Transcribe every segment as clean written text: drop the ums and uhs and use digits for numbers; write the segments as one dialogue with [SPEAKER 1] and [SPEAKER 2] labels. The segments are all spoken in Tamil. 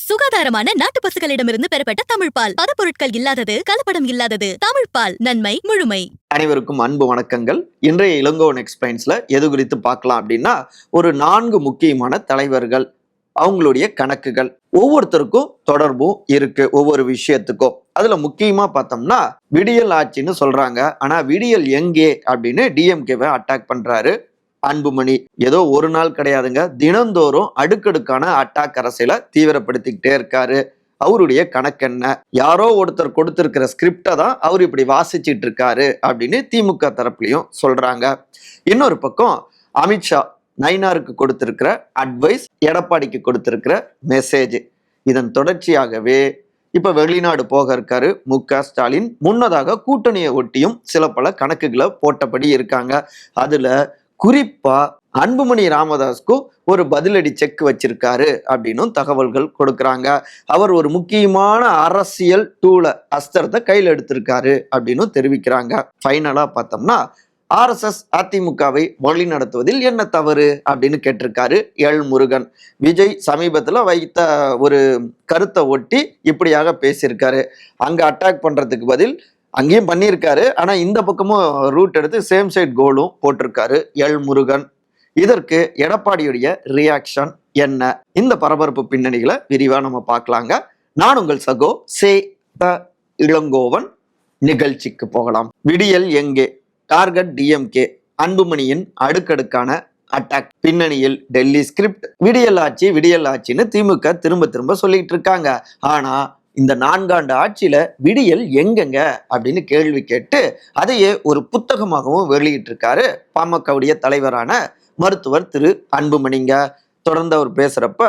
[SPEAKER 1] சுகாதாரமான நாட்டு பசுக்களிடமிருந்து பெறப்பட்ட தமிழ்பால். பதப்பொருட்கள் இல்லாதது, கலப்படம் இல்லாதது. தமிழ்பால். நன்மை முழுமை.
[SPEAKER 2] அனைவருக்கும் அன்பு வணக்கங்கள். இன்றைய இளங்கோவன் எக்ஸ்பிளைன்ஸ்ல எது குறித்து பார்க்கலாம் அப்படின்னா, ஒரு 4 முக்கியமான தலைவர்கள், அவங்களுடைய கணக்குகள், ஒவ்வொருத்தருக்கும் தொடர்பும் இருக்கு ஒவ்வொரு விஷயத்துக்கும். அதுல முக்கியமா பார்த்தோம்னா விடியல் ஆட்சின்னு சொல்றாங்க. ஆனா விடியல் எங்கே அப்படின்னு டிஎம்கேவை அட்டாக் பண்றாரு அன்புமணி. ஏதோ ஒரு நாள் கிடையாதுங்க, தினந்தோறும் அடுக்கடுக்கான அட்டாக் அரசியலை தீவிரப்படுத்திக்கிட்டே இருக்காரு. அவருடைய கணக்கு என்ன? யாரோ ஒருத்தர் கொடுத்திருக்கிற ஸ்கிரிப்டை தான் அவர் இப்படி வாசிச்சிட்டு இருக்காரு அப்படின்னு திமுக தரப்புலையும் சொல்றாங்க. இன்னொரு பக்கம் அமித்ஷா நயினாருக்கு கொடுத்திருக்கிற அட்வைஸ், எடப்பாடிக்கு கொடுத்திருக்கிற மெசேஜ், இதன் தொடர்ச்சியாகவே இப்ப வெளிநாடு போக இருக்காரு மு.க. ஸ்டாலின். முன்னதாக கூட்டணியை ஒட்டியும் சில பல கணக்குகளை போட்டபடி இருக்காங்க. அதுல குறிப்பா அன்புமணி ராமதாஸ்க்கும் ஒரு பதிலடி செக் வச்சிருக்காரு அப்படின்னும் தகவல்கள் கொடுக்கறாங்க. அவர் ஒரு முக்கியமான அரசியல் டூலை, அஸ்திரத்தை கையில் எடுத்திருக்காரு அப்படின்னு தெரிவிக்கிறாங்க. ஃபைனலா பார்த்தோம்னா ஆர்எஸ்எஸ் அதிமுகவை வழி நடத்துவதில் என்ன தவறு அப்படின்னு கேட்டிருக்காரு எல் முருகன். விஜய் சமீபத்தில் வைத்த ஒரு கருத்தை ஒட்டி இப்படியாக பேசியிருக்காரு. அங்க அட்டாக் பண்றதுக்கு பதில் அங்கேயும் பண்ணியிருக்காரு. ஆனா இந்த பக்கமும் ரூட் எடுத்து சேம் சைட் கோலும் போட்டிருக்காரு எல் முருகன். இதற்கு எடப்பாடியுடைய ரியாக்ஷன் என்ன? இந்த பரபரப்பு பின்னணிகளை விரிவா நம்ம பார்க்கலாங்க. நான் உங்கள் சகோ சே த இளங்கோவன். நிகழ்ச்சிக்கு போகலாம். விடியல் எங்கே? Target DMK. அன்புமணியின் அடுக்கடுக்கான அட்டாக். பின்னணியில் டெல்லி ஸ்கிரிப்ட். விடியல் ஆட்சின்னு திமுக திரும்ப திரும்ப சொல்லிட்டு இருக்காங்க. ஆனா இந்த 4 ஆண்டு ஆட்சியில விடியல் எங்கெங்க அப்படின்னு கேள்வி கேட்டு அதையே ஒரு புத்தகமாகவும் வெளியிட்டு இருக்காரு பாமகவுடைய தலைவரான மருத்துவர் திரு அன்புமணிங்க. தொடர்ந்து அவர் பேசுறப்ப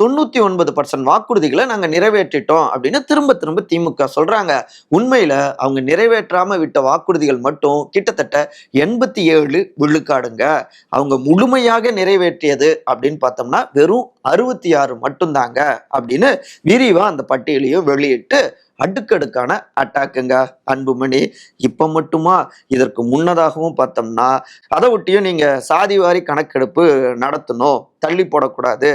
[SPEAKER 2] 99% வாக்குறுதிகளை நாங்க நிறைவேற்றிட்டோம் அப்படின்னு திரும்ப திரும்ப திமுக சொல்றாங்க. உண்மையில அவங்க நிறைவேற்றாம விட்ட வாக்குறுதிகள் மட்டும் கிட்டத்தட்ட 87 விழுக்காடுங்க. அவங்க முழுமையாக நிறைவேற்றியது அப்படின்னு பார்த்தோம்னா வெறும் 66 மட்டும்தாங்க அப்படின்னு விரிவா அந்த பட்டியலையும் வெளியிட்டு அடுக்கடுக்கான அட்டாக்குங்க அன்புமணி. இப்ப மட்டுமா, இதற்கு முன்னதாகவும் பார்த்தோம்னா அதை ஒட்டியும் நீங்க சாதிவாரி கணக்கெடுப்பு நடத்தணும், தள்ளி போடக்கூடாது,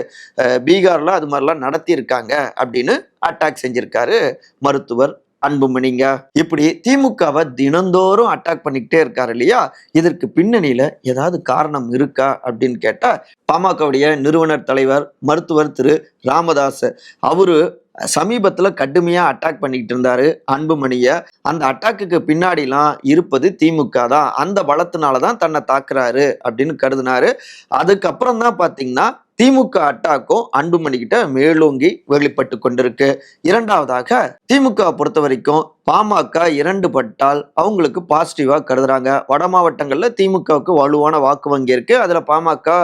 [SPEAKER 2] பீகார்ல அது மாதிரிலாம் நடத்தியிருக்காங்க அப்படின்னு அட்டாக் செஞ்சிருக்காரு மருத்துவர் அன்புமணிங்க. இப்படி திமுகவை தினந்தோறும் அட்டாக் பண்ணிக்கிட்டே இருக்காரு இல்லையா? இதற்கு பின்னணியில ஏதாவது காரணம் இருக்கா அப்படின்னு கேட்டா, பாமகவுடைய நிறுவனர் தலைவர் மருத்துவர் திரு ராமதாஸ் அவரு சமீபத்துல கடுமையா அட்டாக் பண்ணிக்கிட்டு இருந்தாரு அன்புமணிய. அந்த அட்டாக்குக்கு பின்னாடிலாம் இருப்பது திமுக தான், அந்த பலத்தினாலதான் தன்னை தாக்குறாரு அப்படின்னு கருதினாரு. அதுக்கப்புறம் தான் பாத்தீங்கன்னா திமுக அட்டாக்கும் அன்புமணி கிட்ட மேலோங்கி வெளிப்பட்டு கொண்டிருக்கு. இரண்டாவதாக திமுக பொறுத்த வரைக்கும் பாமக 2 பட்டால் அவங்களுக்கு பாசிட்டிவா கருதுறாங்க. வட மாவட்டங்கள்ல திமுகவுக்கு வலுவான வாக்கு வங்கி இருக்கு, அதுல பாமக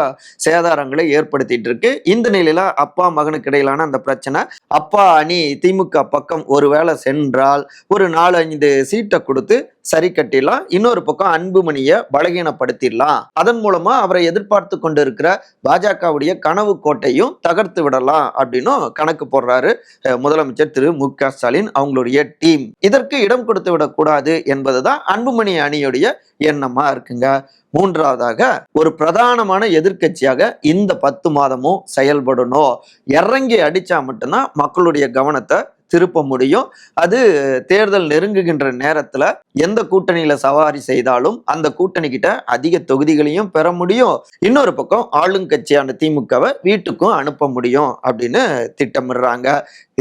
[SPEAKER 2] சேதாரங்களை ஏற்படுத்திட்டு இருக்கு. இந்த நிலையில அப்பா மகனுக்கு இடையிலான அந்த பிரச்சனை, அப்பா அணி திமுக பக்கம் ஒருவேளை சென்றால் ஒரு 4-5 சீட்டை கொடுத்து சரி கட்டிடலாம், இன்னொரு பக்கம் அன்புமணியை பலகீனப்படுத்திடலாம், அதன் மூலமா அவரை எதிர்பார்த்து கொண்டு இருக்கிற பாஜகவுடைய கனவு கோட்டையும் தகர்த்து விடலாம் அப்படின்னு கணக்கு போடுறாரு முதலமைச்சர் திரு மு.க. ஸ்டாலின் அவங்களுடைய டீம். இதற்கு இடம் கொடுத்து விடக்கூடாது என்பதுதான் அன்புமணி அணியுடைய எண்ணமா இருக்குங்க. மூன்றாவதாக ஒரு பிரதானமான எதிர்கட்சியாக இந்த 10 மாதமும் செயல்படணும். இறங்கி அடிச்சா மட்டும்தான் மக்களுடைய கவனத்தை திருப்ப முடியும். அது தேர்தல் நெருங்குகின்ற நேரத்துல எந்த கூட்டணியில சவாரி செய்தாலும் அந்த கூட்டணி கிட்ட அதிக தொகுதிகளையும் பெற முடியும். இன்னொரு பக்கம் ஆளுங்கட்சியான திமுகவை வீட்டுக்கும் அனுப்ப முடியும் அப்படின்னு திட்டமிடுறாங்க.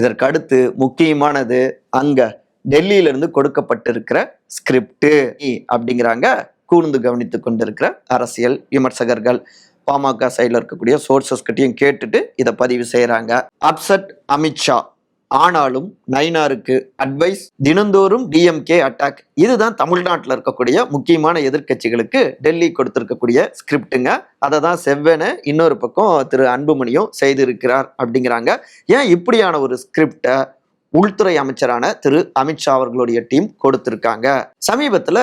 [SPEAKER 2] இதற்கு அடுத்து முக்கியமானது அங்க டெல்லியில இருந்து கொடுக்கப்பட்டிருக்கிற ஸ்கிரிப்ட் அப்படிங்கிறாங்க கூர்ந்து கவனித்துக் கொண்டிருக்கிற அரசியல் விமர்சகர்கள். பாமக சைட்ல இருக்கக்கூடிய சோர்சஸ் கிட்டையும் கேட்டுட்டு இதை பதிவு செய்யறாங்க. அப்செட் அமித்ஷா, ஆனாலும் நயினாருக்கு அட்வைஸ், தினந்தோறும் டிஎம்கே அட்டாக். இதுதான் தமிழ்நாட்டில் இருக்கக்கூடிய முக்கியமான எதிர்கட்சிகளுக்கு டெல்லி கொடுத்திருக்கக்கூடிய ஸ்கிரிப்டுங்க. அதை தான் செவ்வென இன்னொரு பக்கம் திரு அன்புமணியும் செய்திருக்கிறார் அப்படிங்கிறாங்க. ஏன் இப்படியான ஒரு ஸ்கிரிப்டை உள்துறை அமைச்சரான திரு அமித்ஷா அவர்களுடைய டீம் கொடுத்திருக்காங்க? சமீபத்துல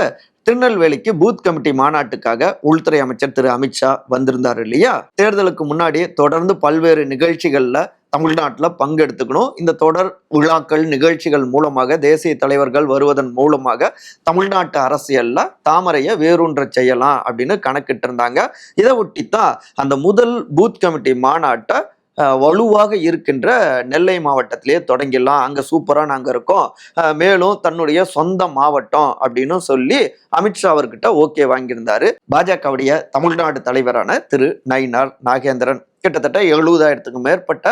[SPEAKER 2] திருநெல்வேலிக்கு பூத் கமிட்டி மாநாட்டுக்காக உள்துறை அமைச்சர் திரு அமித்ஷா வந்திருந்தார் இல்லையா? தேர்தலுக்கு முன்னாடியே தொடர்ந்து பல்வேறு நிகழ்ச்சிகள்ல தமிழ்நாட்டில் பங்கெடுத்துக்கணும், இந்த தொடர் விழாக்கள் நிகழ்ச்சிகள் மூலமாக தேசிய தலைவர்கள் வருவதன் மூலமாக தமிழ்நாட்டு அரசியல்ல தாமரையை வேரூன்ற செய்யலாம் அப்படின்னு கணக்கிட்டு இருந்தாங்க. இதை ஒட்டித்தான் அந்த முதல் பூத் கமிட்டி மாநாட்டை வலுவாக இருக்கின்ற நெல்லை மாவட்டத்திலேயே தொடங்கிடலாம், அங்க சூப்பரா நாங்க இருக்கோம், மேலும் தன்னுடைய சொந்த மாவட்டம் அப்படின்னு சொல்லி அமித்ஷா அவர்கிட்ட ஓகே வாங்கியிருந்தாரு. பாஜகவுடைய தமிழ்நாடு தலைவரான திரு நயினார் நாகேந்திரன். கிட்டத்தட்ட 70,000க்கு மேற்பட்ட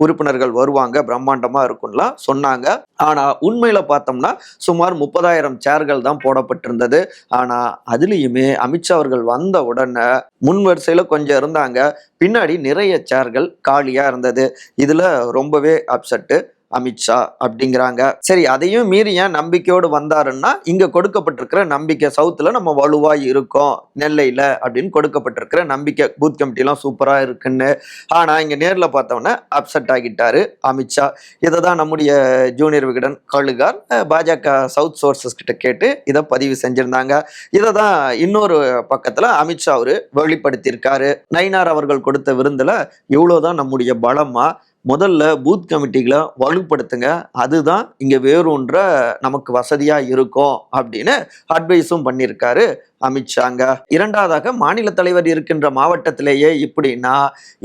[SPEAKER 2] உறுப்பினர்கள் வருவாங்க, பிரம்மாண்டமா இருக்கும்லாம் சொன்னாங்க. ஆனா உண்மையில பார்த்தோம்னா சுமார் 30,000 சேர்கள் தான் போடப்பட்டிருந்தது. ஆனா அதுலயுமே அமித்ஷா அவர்கள் வந்த உடனே முன் வரிசையில கொஞ்சம் இருந்தாங்க, பின்னாடி நிறைய சேர்கள் காலியா இருந்தது. இதுல ரொம்பவே அப்செட் அமித்ஷா அப்படிங்கிறாங்க. சரி, அதையும் மீறி ஏன் நம்பிக்கையோடு வந்தாருன்னா, இங்க கொடுக்கப்பட்டிருக்கிற நம்பிக்கை சவுத்துல நம்ம வலுவா இருக்கோம் நெல்லையில அப்படின்னு கொடுக்கப்பட்டிருக்கிற நம்பிக்கை, பூத் கமிட்டி எல்லாம் சூப்பரா இருக்குன்னு. ஆனா இங்க நேர்ல பார்த்தோம்னா அப்செட் ஆகிட்டாரு அமித்ஷா. இதை தான் நம்முடைய ஜூனியர் விகடன் கழுகார் பாஜக சவுத் சோர்சஸ் கிட்ட கேட்டு இதை பதிவு செஞ்சிருந்தாங்க. இதை தான் இன்னொரு பக்கத்துல அமித்ஷா அவரு வெளிப்படுத்தியிருக்காரு. நயினார் அவர்கள் கொடுத்த விருந்துல இவ்வளவுதான் நம்முடைய பலமா, முதல்ல பூத் கமிட்டிகளை வலுப்படுத்துங்க, அதுதான் இங்க வேறொன்ற நமக்கு வசதியா இருக்கும் அப்படின்னு அட்வைஸும் பண்ணியிருக்காரு அமித்ஷாங்க. இரண்டாவதாக, மாநில தலைவர் இருக்கின்ற மாவட்டத்திலேயே இப்படின்னா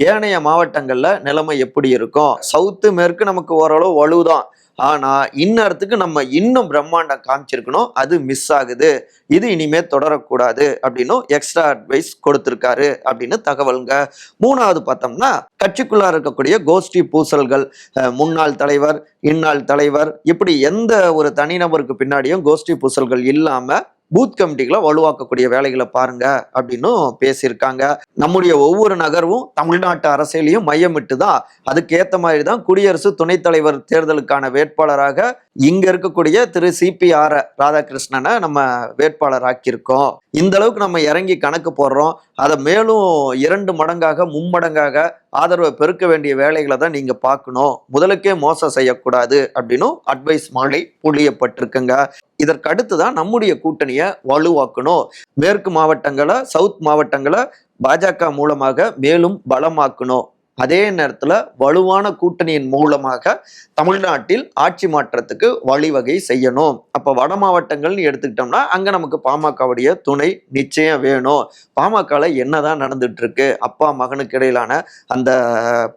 [SPEAKER 2] ஏனைய மாவட்டங்கள்ல நிலைமை எப்படி இருக்கும்? சவுத்து மேற்கு நமக்கு ஓரளவு வலுதான், ஆனா இந்நேரத்துக்கு நம்ம இன்னும் பிரம்மாண்டம் காமிச்சிருக்கணும், அது மிஸ் ஆகுது, இது இனிமே தொடரக்கூடாது அப்படின்னு எக்ஸ்ட்ரா அட்வைஸ் கொடுத்திருக்காரு அப்படின்னு தகவல்ங்க. மூணாவது பார்த்தோம்னா, கட்சிக்குள்ளா இருக்கக்கூடிய கோஷ்டி பூசல்கள், முன்னாள் தலைவர் இன்னாள் தலைவர் இப்படி எந்த ஒரு தனிநபருக்கு பின்னாடியும் கோஷ்டி பூசல்கள் இல்லாம பூத் கமிட்டிகளை வலுவாக்கக்கூடிய வேலைகளை பாருங்க அப்படின்னு பேசியிருக்காங்க. நம்முடைய ஒவ்வொரு நகர்வும் தமிழ்நாட்டு அரசியலையும் மையமிட்டு தான், அதுக்கேற்ற மாதிரி தான் குடியரசு துணைத் தலைவர் தேர்தலுக்கான வேட்பாளராக இங்க இருக்கக்கூடிய திரு CPR ராதாகிருஷ்ணனை நம்ம வேட்பாளர் ஆக்கியிருக்கோம். இந்த அளவுக்கு நம்ம இறங்கி கணக்கு போடுறோம், அதை மேலும் 2 மடங்காக 3 மடங்காக ஆதரவை பெருக்க வேண்டிய வேலைகளை தான் நீங்க பார்க்கணும், முதலுக்கே மோசம் செய்யக்கூடாது அப்படின்னு அட்வைஸ் மாலை பொழியப்பட்டிருக்குங்க. இதற்கு அடுத்துதான் நம்முடைய கூட்டணியை வலுவாக்கணும், மேற்கு மாவட்டங்களை சவுத் மாவட்டங்களை பாஜக மூலமாக மேலும் பலமாக்கணும், அதே நேரத்துல வலுவான கூட்டணியின் மூலமாக தமிழ்நாட்டில் ஆட்சி மாற்றத்துக்கு வழிவகை செய்யணும். அப்ப வட மாவட்டங்கள்னு எடுத்துக்கிட்டோம்னா அங்க நமக்கு பாமகவுடைய துணை நிச்சயம் வேணும். பாமகல என்னதான் நடந்துட்டு இருக்கு அப்பா மகனுக்கு இடையிலான அந்த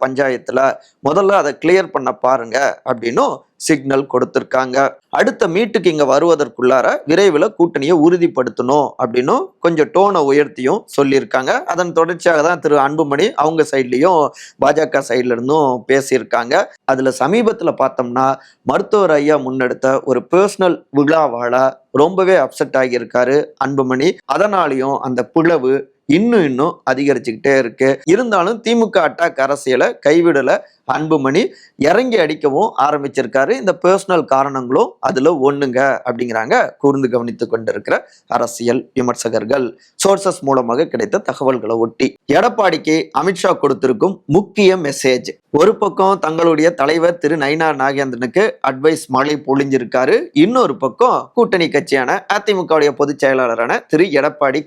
[SPEAKER 2] பஞ்சாயத்துல, முதல்ல அதை கிளியர் பண்ண பாருங்க அப்படின்னும் சிக்னல் கொடுத்திருக்காங்க. அடுத்த மீட்டுக்கு இங்க வருவதற்குள்ளார விரைவில் கூட்டணியை உறுதிப்படுத்தணும் அப்படின்னும் கொஞ்சம் டோனை உயர்த்தியும் சொல்லியிருக்காங்க. அதன் தொடர்ச்சியாக தான் திரு அன்புமணி அவங்க சைட்லயும் பாஜக சைட்ல இருந்தும் பேசியிருக்காங்க. அதுல சமீபத்துல பார்த்தோம்னா மருத்துவர் ஐயா முன்னெடுத்த ஒரு பர்சனல் விழாவால ரொம்பவே அப்செட் ஆகியிருக்காரு அன்புமணி. அதனாலையும் அந்த பிளவு இன்னும் அதிகரிச்சுக்கிட்டே இருக்கு. இருந்தாலும் திமுக அட்டாக் அரசியலை கைவிடல அன்புமணி, இறங்கி அடிக்கவும் ஆரம்பிச்சிருக்காரு. இந்த பர்சனல் காரணங்களும் அதுல ஒண்ணுங்க அப்படிங்கிறாங்க கூர்ந்து கவனித்து கொண்டிருக்கிற அரசியல் விமர்சகர்கள். சோர்சஸ் மூலமாக கிடைத்த தகவல்களை ஒட்டி எடப்பாடிக்கு அமித்ஷா கொடுத்திருக்கும் முக்கிய மெசேஜ். ஒரு பக்கம் தங்களுடைய தலைவர் திரு நயினார் நாகேந்திரனுக்கு அட்வைஸ் மழை பொழிஞ்சிருக்காரு, இன்னொரு பக்கம் கூட்டணி கட்சியான அதிமுகவுடைய பொதுச் செயலாளரான திரு எடப்பாடி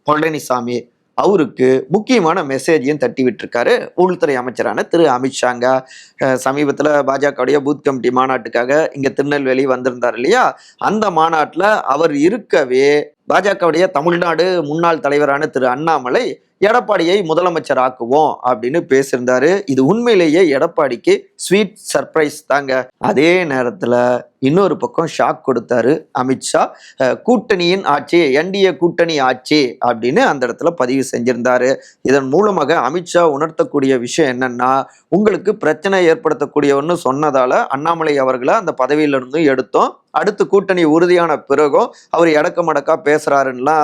[SPEAKER 2] பழனிசாமி அவருக்கு முக்கியமான மெசேஜையும் தட்டி விட்டுருக்காரு உள்துறை அமைச்சரான திரு அமித்ஷாங்க. சமீபத்தில் பாஜகவுடைய பூத் கமிட்டி மாநாட்டுக்காக இங்க திருநெல்வேலி வந்திருந்தார் இல்லையா, அந்த மாநாட்டில் அவர் இருக்கவே பாஜகவுடைய தமிழ்நாடு முன்னாள் தலைவரான திரு அண்ணாமலை எடப்பாடியை முதலமைச்சர் ஆக்குவோம் அப்படின்னு பேசியிருந்தாரு. இது உண்மையிலேயே எடப்பாடிக்கு ஸ்வீட் சர்ப்ரைஸ் தாங்க. அதே நேரத்துல இன்னொரு பக்கம் ஷாக் கொடுத்தாரு அமித்ஷா. கூட்டணியின் ஆட்சி, NDA கூட்டணி ஆட்சி அப்படின்னு அந்த இடத்துல பதிவு செஞ்சிருந்தாரு. இதன் மூலமாக அமித்ஷா உணர்த்தக்கூடிய விஷயம் என்னன்னா, உங்களுக்கு பிரச்சனை ஏற்படுத்தக்கூடியவன்னு சொன்னதால அண்ணாமலை அவர்களை அந்த பதவியிலிருந்து எடுத்தோம், அடுத்து கூட்டணி உறுதியான பிறகும் அவர் எடக்க மடக்கா பேசுறாருன்னா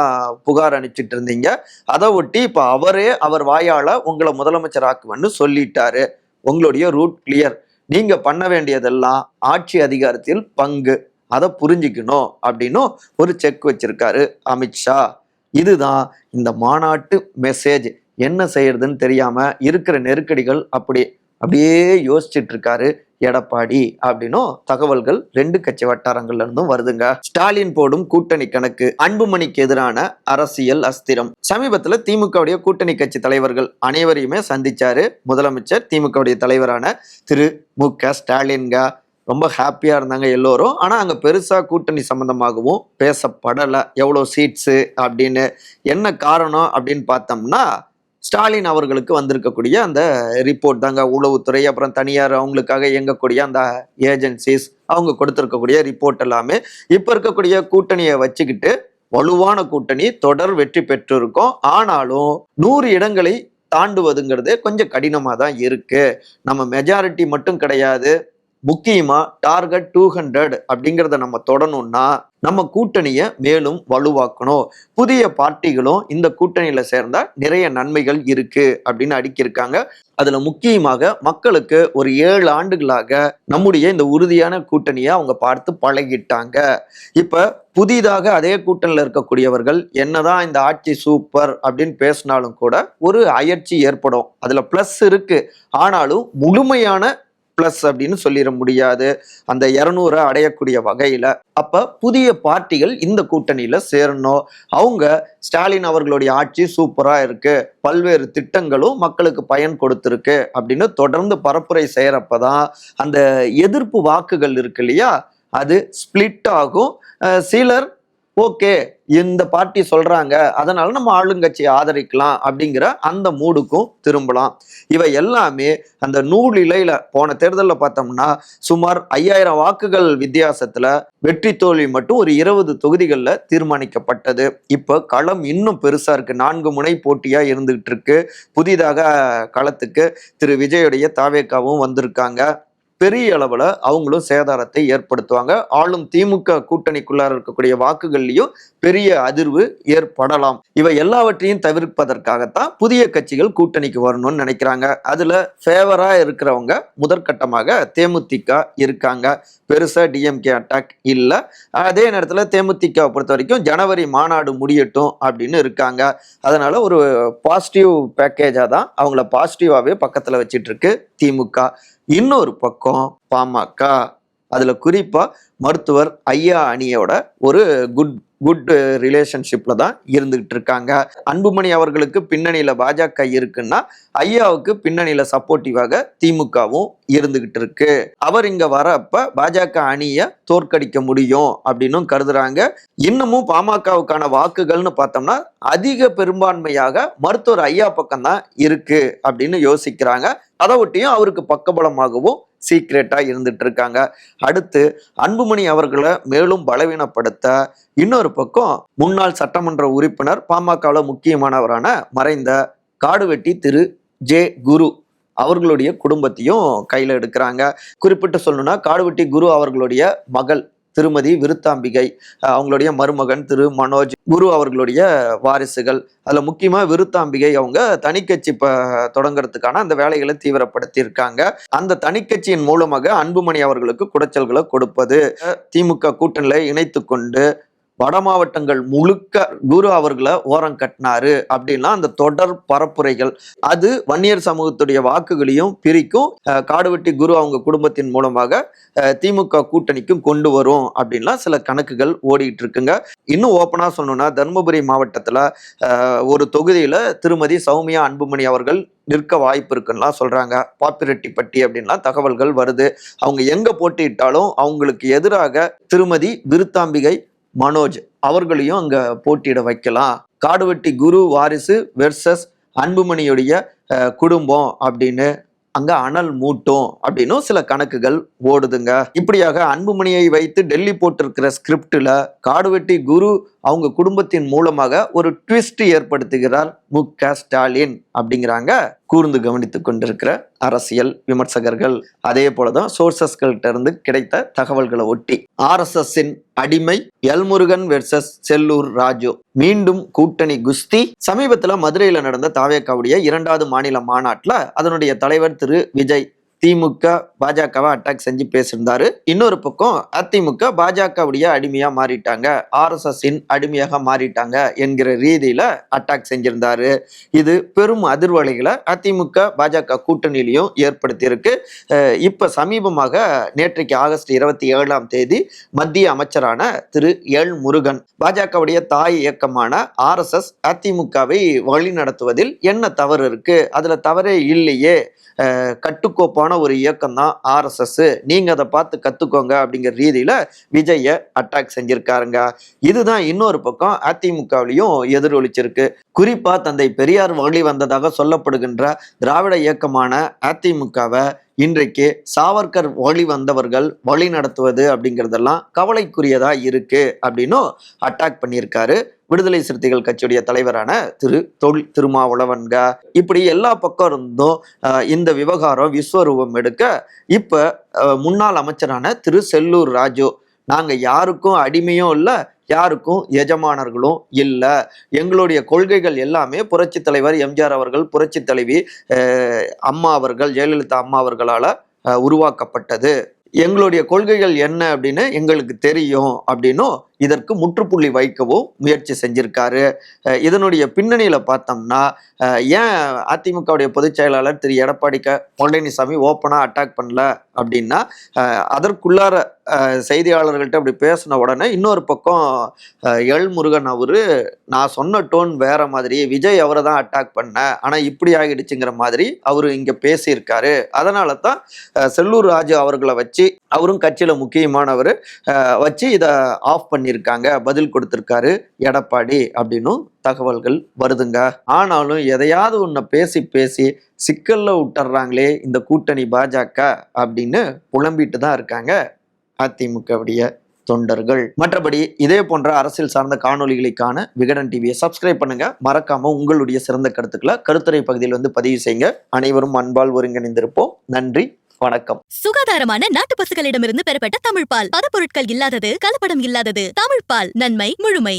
[SPEAKER 2] புகார் அனுப்பிச்சிட்டு இருந்தீங்க, அதை ஒட்டி இப்ப அவரே அவர் வாயால உங்களை முதலமைச்சர் ஆக்குவன்னு சொல்லிட்டாரு. உங்களுடைய ரூட் கிளியர், நீங்க பண்ண வேண்டியதெல்லாம் ஆட்சி அதிகாரத்தில் பங்கு, அதை புரிஞ்சுக்கணும் அப்படின்னு ஒரு செக் வச்சிருக்காரு அமித்ஷா. இதுதான் இந்த மாநாட்டு மெசேஜ். என்ன செய்யறதுன்னு தெரியாம இருக்கிற நெருக்கடிகள் அப்படியே யோசிச்சுட்டு இருக்காரு எடப்பாடி அப்படின்னும் தகவல்கள் 2 கட்சி வட்டாரங்கள்ல இருந்தும் வருதுங்க. ஸ்டாலின் போடும் கூட்டணி கணக்கு, அன்புமணிக்கு எதிரான அரசியல் அஸ்திரம். சமீபத்துல திமுகவுடைய கூட்டணி கட்சி தலைவர்கள் அனைவரையுமே சந்திச்சாரு முதலமைச்சர், திமுகவுடைய தலைவரான திரு மு.க. ஸ்டாலின்க. ரொம்ப ஹாப்பியா இருந்தாங்க எல்லோரும். ஆனா அங்க பெருசா கூட்டணி சம்பந்தமாகவும் பேசப்படலை, எவ்வளோ சீட்ஸு அப்படின்னு. என்ன காரணம் அப்படின்னு பார்த்தோம்னா, ஸ்டாலின் அவர்களுக்கு வந்திருக்கக்கூடிய அந்த ரிப்போர்ட் தாங்க. உளவுத்துறை அப்புறம் தனியார் அவங்களுக்காக இயங்கக்கூடிய அந்த ஏஜென்சிஸ் அவங்க கொடுத்திருக்கக்கூடிய ரிப்போர்ட் எல்லாமே இப்ப இருக்கக்கூடிய கூட்டணியை வச்சுக்கிட்டு வலுவான கூட்டணி தொடர் வெற்றி பெற்றிருக்கோம். ஆனாலும் 100 இடங்களை தாண்டுவதுங்கிறது கொஞ்சம் கடினமா தான் இருக்கு. நம்ம மெஜாரிட்டி மட்டும் கிடையாது, முக்கியமா டார்கெட் 200 அப்படிங்கிறத நம்ம தொடணும்னா நம்ம கூட்டணியை மேலும் வலுவாக்கணும். புதிய பார்ட்டிகளும் இந்த கூட்டணியில சேர்ந்தா நிறைய நன்மைகள் இருக்கு அப்படின்னு அடுக்கியிருக்காங்க. அதுல முக்கியமாக மக்களுக்கு ஒரு 7 ஆண்டுகளாக நம்முடைய இந்த உறுதியான கூட்டணியை அவங்க பார்த்து பழகிட்டாங்க. இப்ப புதிதாக அதே கூட்டணியில இருக்கக்கூடியவர்கள் என்னதான் இந்த ஆட்சி சூப்பர் அப்படின்னு பேசினாலும் கூட ஒரு அயற்சி ஏற்படும். அதுல பிளஸ் இருக்கு, ஆனாலும் முழுமையான பிளஸ் அப்படின்னு சொல்லிட முடியாது அந்த 200 அடையக்கூடிய வகையில. அப்ப புதிய பார்ட்டிகள் இந்த கூட்டணியில சேரணும். அவங்க ஸ்டாலின் அவர்களுடைய ஆட்சி சூப்பரா இருக்கு, பல்வேறு திட்டங்களும் மக்களுக்கு பயன் கொடுத்திருக்கு அப்படின்னு தொடர்ந்து பரப்புரை செய்யறப்பதான் அந்த எதிர்ப்பு வாக்குகள் இருக்கு இல்லையா, அது ஸ்பிளிட் ஆகும். சிலர் ஓகே இந்த பார்ட்டி சொல்றாங்க அதனால நம்ம ஆளுங்கட்சியை ஆதரிக்கலாம் அப்படிங்கிற அந்த மூடுக்கும் திரும்பலாம். இவை எல்லாமே அந்த நூல் இலையில போன தேர்தலில் பார்த்தோம்னா சுமார் 5000 வாக்குகள் வித்தியாசத்துல வெற்றி தோல்வி மட்டும் ஒரு 20 தொகுதிகளில் தீர்மானிக்கப்பட்டது. இப்ப களம் இன்னும் பெருசா இருக்கு, 4 முனை போட்டியா இருந்துகிட்டு இருக்கு. புதிதாக களத்துக்கு திரு விஜயுடைய தாவேக்காவும் வந்திருக்காங்க. பெரிய அளவுல அவங்களும் சேதாரத்தை ஏற்படுத்துவாங்க. ஆளும் திமுக கூட்டணிக்குள்ளார இருக்கக்கூடிய வாக்குகள்லயும் பெரிய அதிர்வு ஏற்படலாம். இவை எல்லாவற்றையும் தவிர்ப்பதற்காகத்தான் புதிய கட்சிகள் கூட்டணிக்கு வரணும்னு நினைக்கிறாங்க. அதுல ஃபேவரா இருக்கிறவங்க முதற்கட்டமாக தேமுதிக இருக்காங்க. பெருசா டிஎம்கே அட்டாக் இல்ல. அதே நேரத்துல தேமுதிக பொறுத்த வரைக்கும் ஜனவரி மாநாடு முடியட்டும் அப்படின்னு இருக்காங்க. அதனால ஒரு பாசிட்டிவ் பேக்கேஜா தான் அவங்கள பாசிட்டிவாவே பக்கத்துல வச்சிட்டு இருக்கு திமுக. இன்னொரு பக்கம் பாமக, அதுல குறிப்பா மருத்துவர் ஐயா அணியோட ஒரு குட் ரிலேஷன்ஷிப்ல தான் இருந்துகிட்டு இருக்காங்க. அன்புமணி அவர்களுக்கு பின்னணியில பாஜக இருக்குன்னா ஐயாவுக்கு பின்னணியில சப்போர்ட்டிவாக திமுகவும் இருந்துகிட்டு இருக்கு. அவர் இங்க வரப்ப பாஜக அணியை தோற்கடிக்க முடியும் அப்படின்னு கருதுறாங்க. இன்னமும் பாமகவுக்கான வாக்குகள்னு பார்த்தோம்னா அதிக பெரும்பான்மையாக மருத்துவர் ஐயா பக்கம் தான் இருக்கு அப்படின்னு யோசிக்கிறாங்க. அதை ஒட்டியும் அவருக்கு பக்கபலமாகவும் சீக்ரெட்டா இருந்துட்டு இருக்காங்க. அடுத்து அன்புமணி அவர்களை மேலும் பலவீனப்படுத்த இன்னொரு பக்கம் முன்னாள் சட்டமன்ற உறுப்பினர் பாமகவில் முக்கியமானவரான மறைந்த காடுவெட்டி திரு ஜே குரு அவர்களுடைய குடும்பத்தையும் கையில எடுக்கிறாங்க. குறிப்பிட்டு சொல்லணும்னா காடுவெட்டி குரு அவர்களுடைய மகள் திருமதி விருத்தாம்பிகை, அவங்களுடைய மருமகன் திரு மனோஜ் குரு அவர்களுடைய வாரிசுகள். அதுல முக்கியமா விருத்தாம்பிகை அவங்க தனிக்கட்சி தொடங்குறதுக்கான அந்த வேலைகளை தீவிரப்படுத்தி இருக்காங்க. அந்த தனிக்கட்சியின் மூலமாக அன்புமணி அவர்களுக்கு குடைச்சல்களை கொடுப்பது, திமுக கூட்டணியில இணைத்து கொண்டு வட மாவட்டங்கள் முழுக்க குரு அவர்களை ஓரம் கட்டினாரு அப்படின்னா அந்த தொடர் பரப்புரைகள் அது வன்னியர் சமூகத்துடைய வாக்குகளையும் பிரிக்கும். காடுவெட்டி குரு அவங்க குடும்பத்தின் மூலமாக திமுக கூட்டணிக்கும் கொண்டு வரும் அப்படின்லாம் சில கணக்குகள் ஓடிட்டு இருக்குங்க. இன்னும் ஓப்பனா சொல்லணும்னா தருமபுரி மாவட்டத்துல ஒரு தொகுதியில திருமதி சௌமியா அன்புமணி அவர்கள் நிற்க வாய்ப்பு இருக்குன்னா சொல்றாங்க. பாப்பிரெட்டிப்பட்டி அப்படின்லாம் தகவல்கள் வருது. அவங்க எங்க போட்டியிட்டாலும் அவங்களுக்கு எதிராக திருமதி விருத்தாம்பிகை மனோஜ் அவர்களையும் அங்க போட்டியிட வைக்கலாம். காடுவெட்டி குரு வாரிசு வெர்சஸ் அன்புமணியுடைய குடும்பம் அப்படின்னு அங்க அனல் மூட்டும் அப்படின்னு சில கணக்குகள் ஓடுதுங்க. இப்படியாக அன்புமணியை வைத்து டெல்லி போட்டிருக்கிற ஸ்கிரிப்ட்ல காடுவெட்டி குரு அவங்க குடும்பத்தின் மூலமாக ஒரு ட்விஸ்ட் ஏற்படுத்துகிறார் மு.க. ஸ்டாலின் அப்படிங்கிறாங்க கூர்ந்து கவனித்துக் கொண்டிருக்கிற அரசியல் விமர்சகர்கள். அதே போலதான் சோர்சஸ்கள்கிட்ட இருந்து கிடைத்த தகவல்களை ஒட்டி RSSன் அடிமை எல்முருகன் வெர்சஸ் செல்லூர் ராஜு மீண்டும் கூட்டணி குஸ்தி. சமீபத்துல மதுரையில நடந்த தாவேக்காவுடைய 2வது மாநில மாநாட்டுல அதனுடைய தலைவர் திரு விஜய் திமுக பாஜகவை அட்டாக் செஞ்சு பேசியிருந்தாரு. இன்னொரு பக்கம் அதிமுக பாஜகவுடைய அடிமையா மாறிட்டாங்க, RSSன் அடிமையாக மாறிட்டாங்க என்கிற ரீதியில அட்டாக் செஞ்சிருந்தாரு. இது பெரும் அதிர்வலைகளை அதிமுக பாஜக கூட்டணியிலையும் ஏற்படுத்தி இருக்கு. இப்ப சமீபமாக நேற்றைக்கு ஆகஸ்ட் 27ஆம் தேதி மத்திய அமைச்சரான திரு எல் முருகன் பாஜகவுடைய தாய் இயக்கமான RSS அதிமுகவை வழி நடத்துவதில் என்ன தவறு இருக்கு, அதுல தவறே இல்லையே, கட்டுக்கோப்பான முக்கியமான ஒரு இயக்கம் தான் RSS, நீங்க அதை பார்த்து கத்துக்கோங்க அப்படிங்கிற ரீதியில விஜய அட்டாக் செஞ்சிருக்காருங்க. இதுதான் இன்னொரு பக்கம் அதிமுகவிலையும் எதிரொலிச்சிருக்கு. குறிப்பா தந்தை பெரியார் வழி வந்ததாக சொல்லப்படுகின்ற திராவிட இயக்கமான அதிமுகவை இன்றைக்கு சாவர்கர் வழி வந்தவர்கள் வழி நடத்துவது அப்படிங்கிறதெல்லாம் கவலைக்குரியதா இருக்கு அப்படின்னும் அட்டாக் பண்ணியிருக்காரு விடுதலை சிறுத்தைகள் கட்சியுடைய தலைவரான தொல் திருமாவளவன்க. இப்படி எல்லா பக்கம் இருந்தும் இந்த விவகாரம் விஸ்வரூபம் எடுக்க இப்ப முன்னாள் அமைச்சரான செல்லூர் ராஜு, நாங்க யாருக்கும் அடிமையும் இல்லை, யாருக்கும் எஜமானர்களும் இல்லை, எங்களுடைய கொள்கைகள் எல்லாமே புரட்சி தலைவர் எம்ஜிஆர் அவர்கள், புரட்சி தலைவி அம்மா அவர்கள், ஜெயலலிதா அம்மா அவர்களால உருவாக்கப்பட்டது, எங்களுடைய கொள்கைகள் என்ன அப்படின்னு எங்களுக்கு தெரியும் அப்படின்னும் இதற்கு முற்றுப்புள்ளி வைக்கவும் முயற்சி செஞ்சிருக்காரு. இதனுடைய பின்னணியில பார்த்தோம்னா ஏன் அதிமுகவுடைய பொதுச் செயலாளர் எடப்பாடி பழனிசாமி ஓப்பனா அட்டாக் பண்ணல அப்படின்னா, அதற்குள்ளார செய்தியாளர்கள்ட்ட அப்படி பேசின உடனே இன்னொரு பக்கம் எல் முருகன் அவரு, நான் சொன்ன டோன் வேற மாதிரி, விஜய் அவரை தான் அட்டாக் பண்ண, ஆனா இப்படி ஆகிடுச்சுங்கிற மாதிரி அவரு இங்க பேசியிருக்காரு. அதனால தான் செல்லூர் ராஜு அவர்களை வச்சு, அவரும் கட்சியில முக்கியமானவர், வச்சு இதை ஆஃப் பண்ணியிருக்காங்க, பதில் கொடுத்திருக்காரு எடப்பாடி அப்படின்னு தகவல்கள் வருதுங்க. ஆனாலும் எதையாவது ஒன்ன பேசி பேசி சிக்கல்ல விட்டுறாங்களே இந்த கூட்டணி பாஜக அப்படின்னு புலம்பிட்டு தான் இருக்காங்க அதிமுகவுடைய தொண்டர்கள். மற்றபடி இதே போன்ற அரசியல் சார்ந்த காணொலிகளுக்கான விகடன் டிவியை சப்ஸ்கிரைப் பண்ணுங்க. மறக்காம உங்களுடைய சிறந்த கருத்துக்களை கருத்துரை பகுதியில் பதிவு செய்யுங்க. அனைவரும் அன்பால் ஒருங்கிணைந்திருப்போம். நன்றி, வணக்கம்.
[SPEAKER 1] சுகாதாரமான நாட்டு பசுக்களிடமிருந்து பெறப்பட்ட தமிழ்பால், பதப்பொருட்கள் இல்லாதது, கலப்படம் இல்லாதது. தமிழ்பால், நன்மை முழுமை.